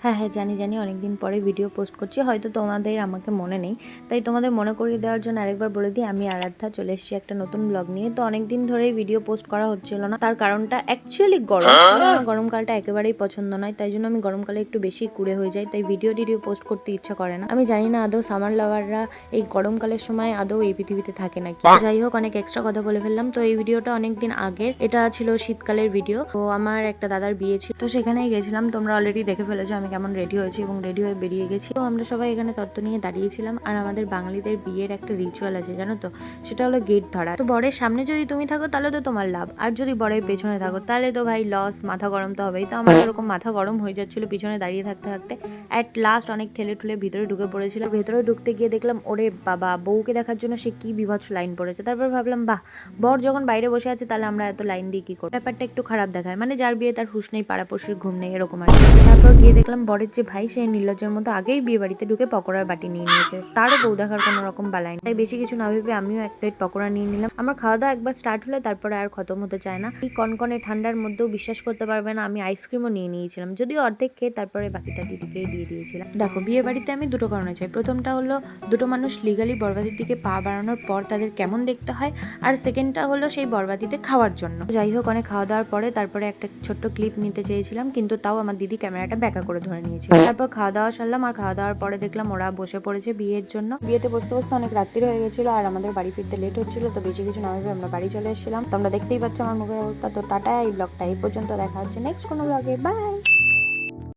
হ্যাঁ, হ্যাঁ, জানি অনেকদিন পরে ভিডিও পোস্ট করছি। হয়তো তোমাদের আমাকে মনে নেই। তাই তোমাদের মনে করিয়ে দেওয়ার জন্য আরেকবার বলে দিই, আমি আরাধ্যা চলে এসেছি একটা নতুন ব্লগ নিয়ে। তো অনেকদিন ধরেই ভিডিও পোস্ট করা হচ্ছিল না। তার কারণটা অ্যাকচুয়ালি গরম। আমার গরমকালটা একেবারেই পছন্দ নয়। তাই জন্য আমি গরমকালে একটু বেশি কুঁড়ে হয়ে যাই। তাই ভিডিও পোস্ট করতে ইচ্ছা করে না। আমি জানি না আদৌ সামার লাভাররা এই গরমকালের সময় আদৌ এই পৃথিবীতে থাকে নাকি। যাই হোক, অনেক এক্সট্রা কথা বলে ফেললাম। তো এই ভিডিওটা অনেকদিন আগের। এটা ছিল শীতকালের ভিডিও। তো আমার একটা দাদার বিয়ে ছিল। তো সেখানেই গেছিলাম। তোমরা অলরেডি দেখে ফেলেছো আমি কেমন রেডি হয়েছি এবং রেডি হয়ে বেরিয়ে গেছি। তো আমরা সবাই এখানে তত্ত্ব নিয়ে দাঁড়িয়েছিলাম। আর আমাদের বাঙালিদের বিয়ের একটা রিচুয়াল আছে, জানো তো, সেটা হলো গেট ধরা। তো বরের সামনে যদি তুমি থাকো তাহলে তো তোমার লাভ, আর যদি বরের পেছনে থাকো তাহলে তো ভাই লস, মাথা গরম তো হবেই। তো আমার এরকম মাথা গরম হয়ে যাচ্ছিল পিছনে দাঁড়িয়ে থাকতে থাকতে। অ্যাট লাস্ট অনেক ঠেলে ঠুলে ভিতরে ঢুকে পড়েছিল। ভেতরে ঢুকতে গিয়ে দেখলাম ওরে বাবা, বউকে দেখার জন্য সে কি বিভৎস লাইন পড়েছে। তারপর ভাবলাম বাহ, বর যখন বাইরে বসে আছে তাহলে আমরা এত লাইন দিয়ে কি করব। ব্যাপারটা একটু খারাপ দেখায়, মানে যার বিয়ে তার হুঁশ নেই, পাড়াপড়শির ঘুম নেই, এরকম আর। তারপর গিয়ে দেখলাম বরের যে ভাই, সে নির্লজ্জের মতো আগেই বিয়ে বাড়িতে ঢুকে পকোড়ার বাটি নিয়ে নিয়েছে। তারও বউ দেখার কোনো রকম বালাই নেই। তাই বেশি কিছু না ভেবে আমিও এক প্লেট পকোড়া নিয়ে নিলাম। আমার খাওয়া দাওয়া একবার স্টার্ট হলে তারপরে আর খতম হতে চায় না। এই কনকনে ঠান্ডার মধ্যেও বিশ্বাস করতে পারবে না, আমি আইসক্রিমও নিয়ে নিয়েছিলাম, যদিও অর্ধেক খেয়ে তারপরে বাকিটা দিদিকেই দিয়ে দিয়েছিলাম। দেখো, বিয়ে বাড়িতে আমি দুটো কারণে চাই। প্রথমটা হলো দুটো মানুষ লিগালি বরবাদির দিকে পা বাড়ানোর পর তাদের কেমন দেখতে হয়, আর সেকেন্ডটা হলো সেই বরবাদিতে খাওয়ার জন্য। যাই হোক, অনেক খাওয়া দাওয়ার পরে তারপরে একটা ছোট্ট ক্লিপ নিতে চেয়েছিলাম, কিন্তু তাও আমার দিদি ক্যামেরাটা ব্যাকা করে ধরে নিয়েছিল। তারপর খাওয়া দাওয়া সারলাম, আর খাওয়া দাওয়ার পরে দেখলাম ওরা বসে পড়েছে বিয়ের জন্য। বিয়েতে বসতে বসতে অনেক রাত্রি হয়ে গেছিল, আর আমাদের বাড়ি ফিরতে লেট হচ্ছিল। তো বেশি কিছু না ভেবে আমরা বাড়ি চলে এসেছিলাম। তোমরা দেখতেই পাচ্ছ আমার মুখের অবস্থা। তো টাটা, এই ব্লগটা এই পর্যন্ত, দেখা হচ্ছে নেক্সট কোনো ব্লগে। বাই।